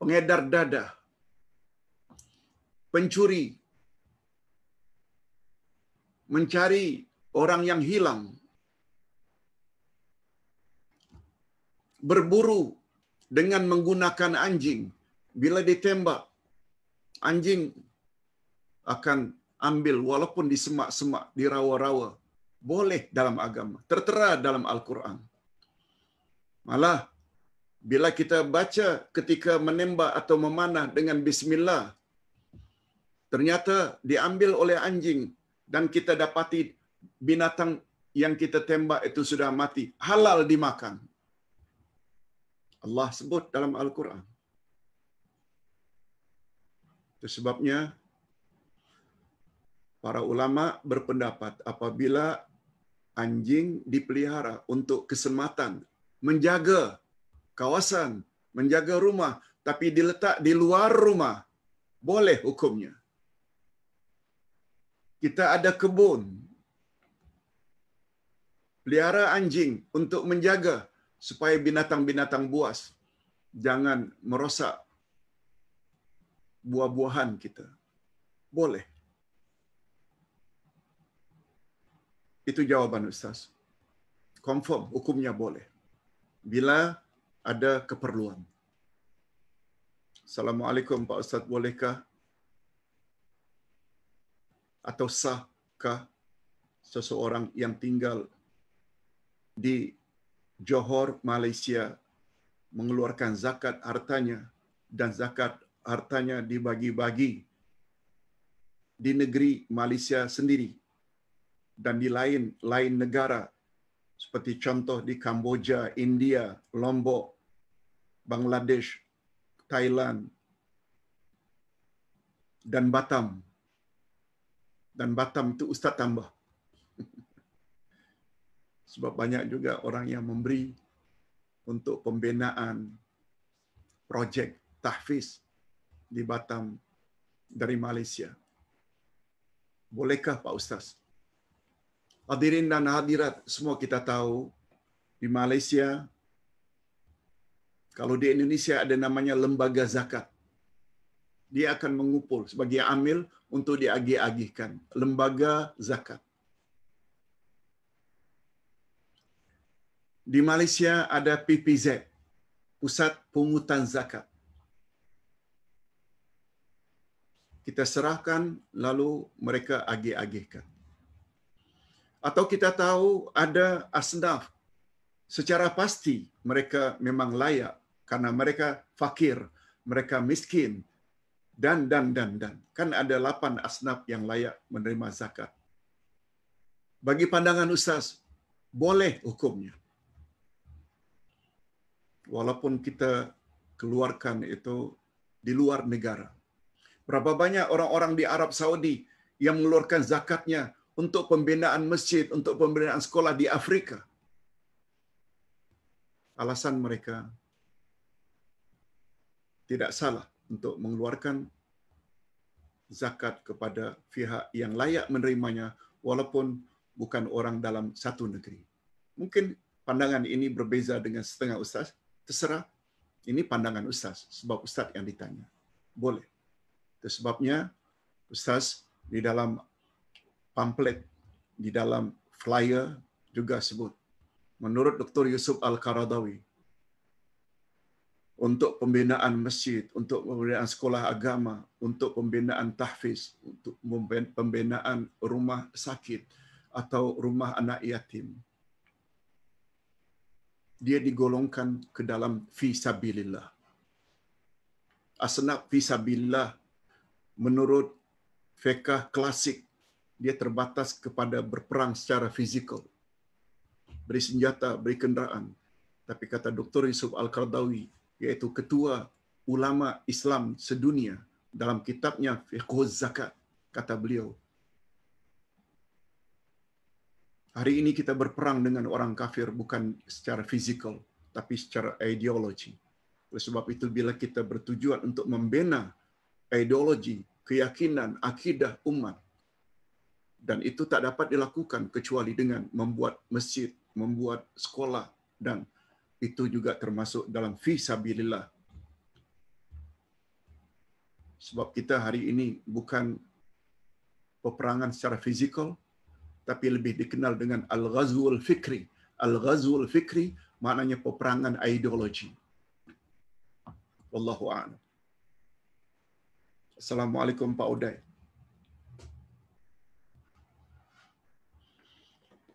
pengedar dadah, pencuri, mencari orang yang hilang, berburu dengan menggunakan anjing. Bila ditembak, anjing akan ambil walaupun di semak-semak, di rawa-rawa. Boleh dalam agama, tertera dalam Al-Quran. Malah, bila kita baca ketika menembak atau memanah dengan bismillah, ternyata diambil oleh anjing dan kita dapati binatang yang kita tembak itu sudah mati, halal dimakan. Allah sebut dalam Al-Quran. Itu sebabnya para ulama berpendapat apabila Anjing dipelihara untuk keselamatan, menjaga kawasan, menjaga rumah, tapi diletak di luar rumah, boleh hukumnya. Kita ada kebun, pelihara anjing untuk menjaga supaya binatang-binatang buas jangan merosak buah-buahan kita. Boleh. Itu jawaban Ustaz. Confirm hukumnya boleh. Bila ada keperluan. Assalamualaikum Pak Ustaz, bolehkah atau sahkah seseorang yang tinggal di Johor, Malaysia mengeluarkan zakat hartanya dan zakat hartanya dibagi-bagi di negeri Malaysia sendiri dan di lain negara seperti contoh di Kamboja, India, Lombok, Bangladesh, Thailand dan Batam. Dan Batam itu Ustaz tambah. Sebab banyak juga orang yang memberi untuk pembinaan projek tahfiz di Batam dari Malaysia. Bolehkah Pak Ustaz? Hadirin dan hadirat, semua kita tahu di Malaysia, kalau di Indonesia ada namanya lembaga zakat. Dia akan mengumpul sebagai amil untuk diagih-agihkan. Lembaga zakat. Di Malaysia ada PPZ, Pusat Pungutan Zakat. Kita serahkan, lalu mereka agih-agihkan. Atau kita tahu ada asnaf, secara pasti mereka memang layak karena mereka fakir, mereka miskin, dan. Kan ada 8 asnaf yang layak menerima zakat. Bagi pandangan Ustaz, boleh hukumnya. Walaupun kita keluarkan itu di luar negara. Berapa banyak orang-orang di Arab Saudi yang mengeluarkan zakatnya untuk pembinaan masjid, untuk pembinaan sekolah di Afrika. Alasan mereka tidak salah untuk mengeluarkan zakat kepada pihak yang layak menerimanya walaupun bukan orang dalam satu negeri. Mungkin pandangan ini berbeza dengan setengah ustaz, terserah. Ini pandangan ustaz sebab ustaz yang ditanya. Boleh. Itu sebabnya ustaz di dalam pamflet, di dalam flyer juga sebut, menurut Dr. Yusuf Al-Qaradawi, untuk pembinaan masjid, untuk pembinaan sekolah agama, untuk pembinaan tahfiz, untuk pembinaan rumah sakit atau rumah anak yatim, dia digolongkan ke dalam fi sabilillah. Asnaf fi sabilillah menurut fiqh klasik dia terbatas kepada berperang secara fizikal, beri senjata, beri kenderaan. Tapi kata Dr. Yusuf Al-Qaradawi, yaitu ketua ulama Islam sedunia, dalam kitabnya Fiqhuz Zakat, kata beliau, hari ini kita berperang dengan orang kafir bukan secara fizikal, tapi secara ideologi. Oleh sebab itu, bila kita bertujuan untuk membina ideologi, keyakinan, akidah umat, dan itu tak dapat dilakukan kecuali dengan membuat masjid, membuat sekolah, dan itu juga termasuk dalam fi sabilillah. Sebab kita hari ini bukan peperangan secara fizikal, tapi lebih dikenal dengan al-ghazwul fikri. Al-ghazwul fikri maknanya peperangan ideologi. Wallahu a'lam. Assalamualaikum Pak Uday.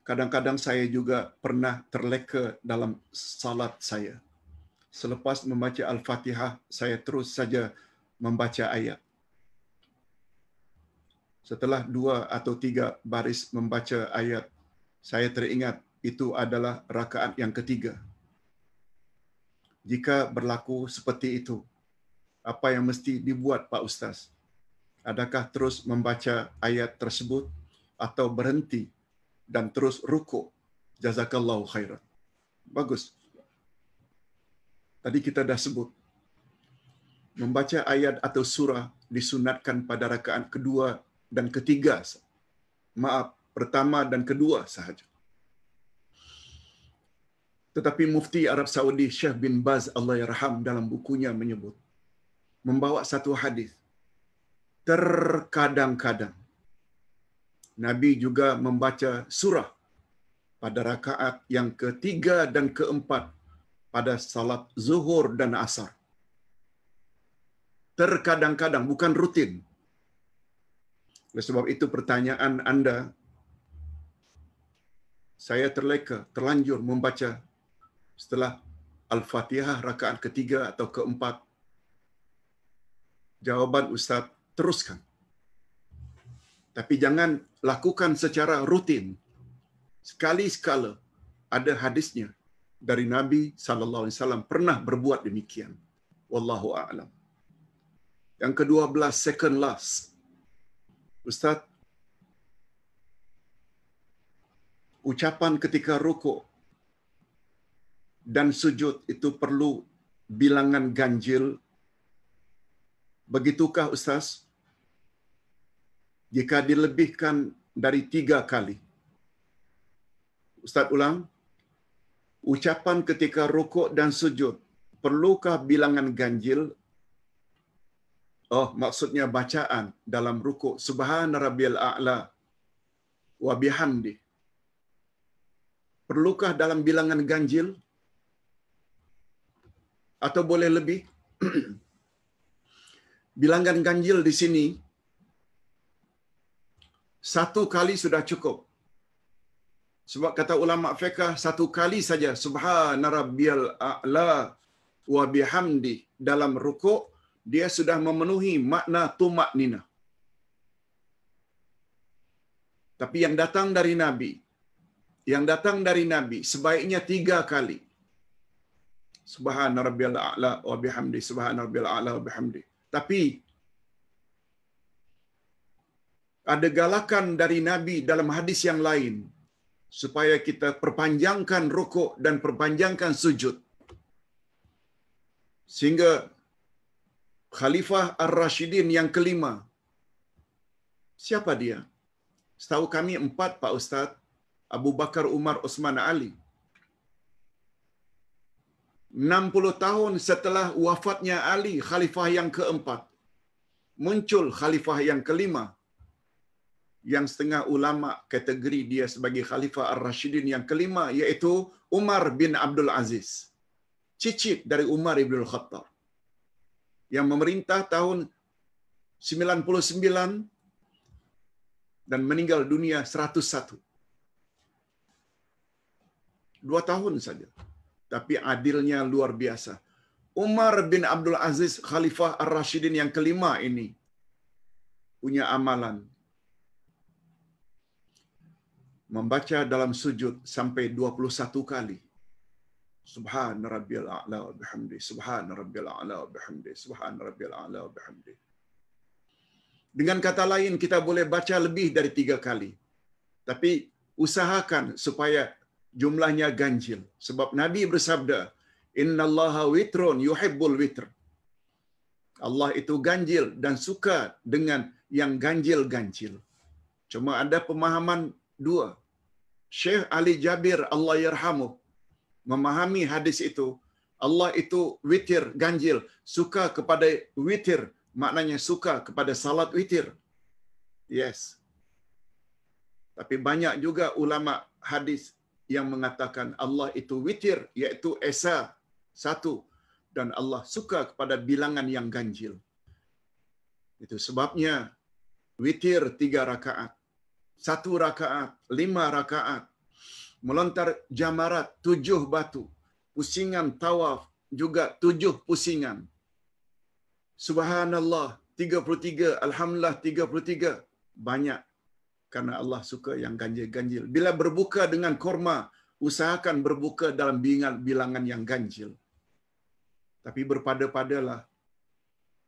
Kadang-kadang saya juga pernah terleka dalam salat saya. Selepas membaca Al-Fatihah, saya terus saja membaca ayat. Setelah 2 atau 3 baris membaca ayat, saya teringat itu adalah rakaat yang ketiga. Jika berlaku seperti itu, apa yang mesti dibuat Pak Ustaz? Adakah terus membaca ayat tersebut atau berhenti dan terus rukuk. Jazakallahu khairan. Bagus. Tadi kita dah sebut, membaca ayat atau surah disunatkan pada rakaat kedua dan ketiga. Maaf, pertama dan kedua sahaja. Tetapi Mufti Arab Saudi Syekh bin Baz Allahyarham dalam bukunya menyebut, membawa satu hadis, terkadang-kadang Nabi juga membaca surah pada rakaat yang ketiga dan keempat pada salat zuhur dan asar. Terkadang-kadang, bukan rutin. Oleh sebab itu pertanyaan anda, saya terlanjur membaca setelah Al-Fatihah rakaat ketiga atau keempat. Jawaban Ustaz, teruskan. Tapi jangan lakukan secara rutin. Sekali-sekala ada hadisnya dari Nabi SAW pernah berbuat demikian. Wallahu a'lam. Yang ke-12, second last. Ustaz, ucapan ketika rukuk dan sujud itu perlu bilangan ganjil. Begitukah Ustaz? Jika dilebihkan dari 3 kali. Ustaz ulang. Ucapan ketika rukuk dan sujud, perlukah bilangan ganjil? Oh, maksudnya bacaan dalam rukuk. Subhana rabbiyal a'la wa bihamdi. Perlukah dalam bilangan ganjil? Atau boleh lebih? Bilangan ganjil di sini 1 kali sudah cukup. Sebab kata ulama fiqh 1 kali saja subhana rabbiyal a'la wa bihamdi dalam rukuk, dia sudah memenuhi makna tumakninah. Tapi yang datang dari Nabi sebaiknya 3 kali. Subhana rabbiyal a'la wa bihamdi, subhana rabbiyal a'la wa bihamdi. Tapi ada galakan dari Nabi dalam hadis yang lain supaya kita perpanjangkan rukuk dan perpanjangkan sujud. Sehingga Khalifah Ar-Rashidin yang kelima, siapa dia? Setahu kami 4, Pak Ustaz. Abu Bakar, Umar, Uthman, Ali. 60 tahun setelah wafatnya Ali, Khalifah yang keempat, muncul Khalifah yang kelima, yang setengah ulama kategori dia sebagai Khalifah Ar-Rashidin yang kelima, iaitu Umar bin Abdul Aziz. Cicit dari Umar bin Khattab, yang memerintah tahun 99 dan meninggal dunia 101. 2 tahun saja. Tapi adilnya luar biasa. Umar bin Abdul Aziz, Khalifah Ar-Rashidin yang kelima ini, punya amalan membaca dalam sujud sampai 21 kali. Subhana rabbiyal a'la wa bihamdi, subhana rabbiyal a'la wa bihamdi, subhana rabbiyal a'la wa bihamdi. Dengan kata lain, kita boleh baca lebih dari 3 kali. Tapi usahakan supaya jumlahnya ganjil. Sebab Nabi bersabda, innallaha witrun yuhibbul witr. Allah itu ganjil dan suka dengan yang ganjil-ganjil. Cuma ada pemahaman 2. Syekh Ali Jabir Allahyarhamuh memahami hadis itu, Allah itu witir, ganjil, suka kepada witir, maknanya suka kepada salat witir. Yes. Tapi banyak juga ulama hadis yang mengatakan Allah itu witir, iaitu esa 1, dan Allah suka kepada bilangan yang ganjil. Itu sebabnya witir 3 rakaat, 1 rakaat, 5 rakaat, melontar jamarat 7 batu, pusingan tawaf juga 7 pusingan. Subhanallah 33, Alhamdulillah 33. Banyak, karena Allah suka yang ganjil-ganjil. Bila berbuka dengan korma, usahakan berbuka dalam bilangan yang ganjil. Tapi berpada-padalah.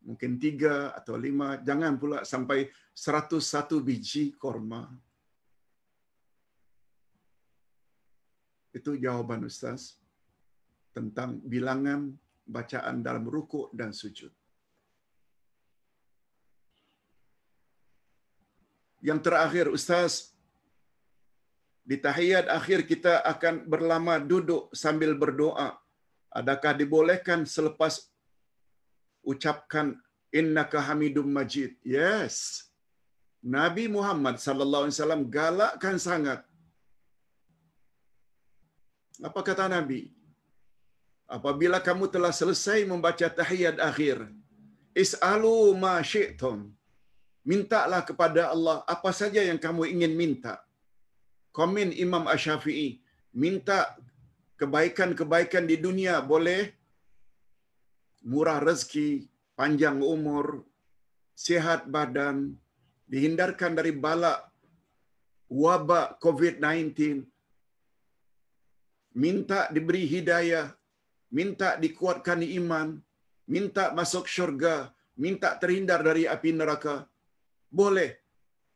Mungkin 3 atau 5, jangan pula sampai 101 biji korma. Itu jawaban Ustaz tentang bilangan bacaan dalam rukuk dan sujud. Yang terakhir Ustaz, di tahiyat akhir kita akan berlama duduk sambil berdoa. Adakah dibolehkan selepas ucapkan innaka hamidum majid? Yes. Nabi Muhammad sallallahu alaihi wasallam galakkan sangat. Apa kata Nabi? Apabila kamu telah selesai membaca tahiyat akhir, is'alu ma syi'tum. Mintalah kepada Allah apa saja yang kamu ingin minta. Komen Imam Asy-Syafi'i, minta kebaikan-kebaikan di dunia boleh, murah rezeki, panjang umur, sihat badan, dihindarkan dari bala wabak COVID-19, minta diberi hidayah, minta dikuatkan iman, minta masuk syurga, minta terhindar dari api neraka. Boleh.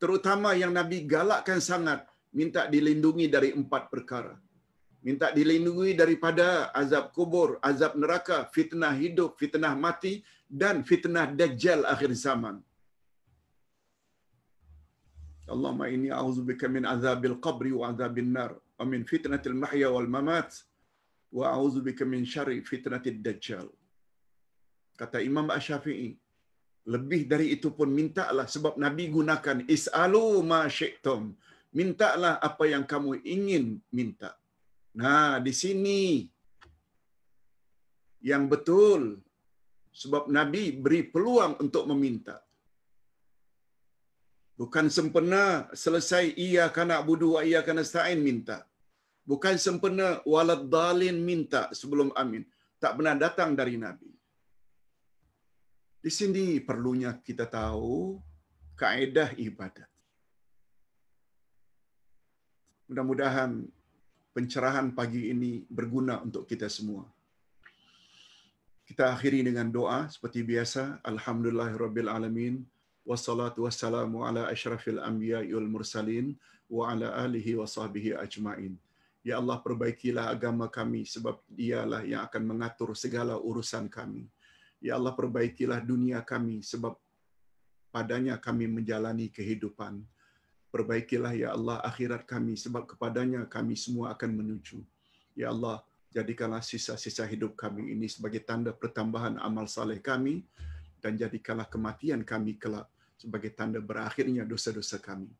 Terutama yang Nabi galakkan sangat, minta dilindungi dari 4 perkara. Minta dilindungi daripada azab kubur, azab neraka, fitnah hidup, fitnah mati, dan fitnah dajjal akhir zaman. Allahumma inni a'udzubika min azabil qabri wa azabil nar, wa min fitnatil mahya wal mamat, wa a'udzubika min syarri fitnatid dajjal. Kata Imam Asy-Syafi'i, lebih dari itu pun mintalah, sebab Nabi gunakan is'alu ma syi'tum. Mintalah apa yang kamu ingin minta. Nah, di sini yang betul, sebab Nabi beri peluang untuk meminta. Bukan sempena selesai iyyaka na'budu wa iyyaka nasta'in minta. Bukan sempena waladdallin minta sebelum amin. Tak pernah datang dari Nabi. Di sini perlunya kita tahu kaedah ibadat. Mudah-mudahan pencerahan pagi ini berguna untuk kita semua. Kita akhiri dengan doa seperti biasa. Alhamdulillahirabbil alamin, wassalatu wassalamu ala asyrafil anbiya'i wal mursalin wa ala alihi wa sahbihi ajmain. Ya Allah, perbaikilah agama kami sebab Dialah yang akan mengatur segala urusan kami. Ya Allah, perbaikilah dunia kami sebab padanya kami menjalani kehidupan. Perbaikilah ya Allah akhirat kami sebab kepadanya kami semua akan menuju. Ya Allah, jadikanlah sisa-sisa hidup kami ini sebagai tanda pertambahan amal saleh kami, dan jadikanlah kematian kami kelak sebagai tanda berakhirnya dosa-dosa kami.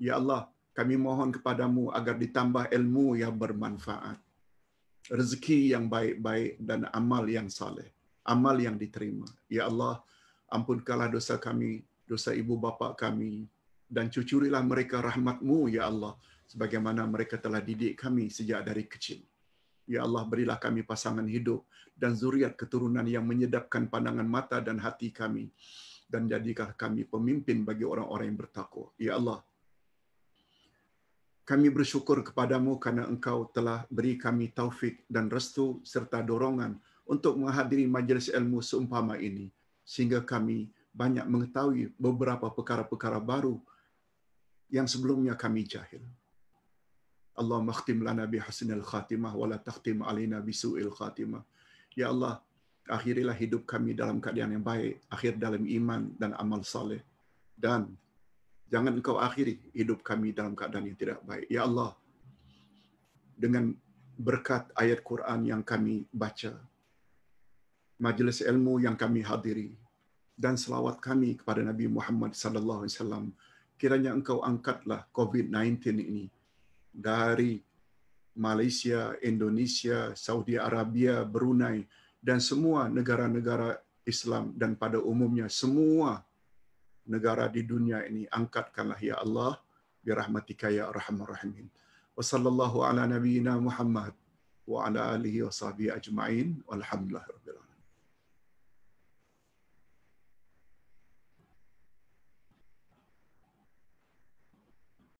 Ya Allah, kami mohon kepadamu agar ditambah ilmu yang bermanfaat, rezeki yang baik-baik, dan amal yang saleh, amal yang diterima. Ya Allah, ampunkanlah dosa kami, dosa ibu bapa kami, dan cucurilah mereka rahmat-Mu, ya Allah, sebagaimana mereka telah didik kami sejak dari kecil. Ya Allah, berilah kami pasangan hidup dan zuriat keturunan yang menyedapkan pandangan mata dan hati kami, dan jadikanlah kami pemimpin bagi orang-orang yang bertakwa. Ya Allah, kami bersyukur kepadamu kerana Engkau telah beri kami taufik dan restu serta dorongan untuk menghadiri majlis ilmu seumpama ini, sehingga kami banyak mengetahui beberapa perkara-perkara baru yang sebelumnya kami jahil. Allahumma khtim lana bihusnil khatimah wa la takhtim alaina bisu'il khatimah. Ya Allah, akhirilah hidup kami dalam keadaan yang baik, akhir dalam iman dan amal saleh, dan jangan Engkau akhiri hidup kami dalam keadaan yang tidak baik. Ya Allah, dengan berkat ayat Quran yang kami baca, majlis ilmu yang kami hadiri, dan selawat kami kepada Nabi Muhammad sallallahu alaihi wasallam, kiranya Engkau angkatlah COVID-19 ini dari Malaysia, Indonesia, Saudi Arabia, Brunei, dan semua negara-negara Islam, dan pada umumnya semua negara di dunia ini. Angkatkanlah ya Allah, birahmatika ya arhamar rahimin. Wa sallallahu ala nabiyyina Muhammad wa ala alihi wa sahbihi ajma'in. Walhamdulillah.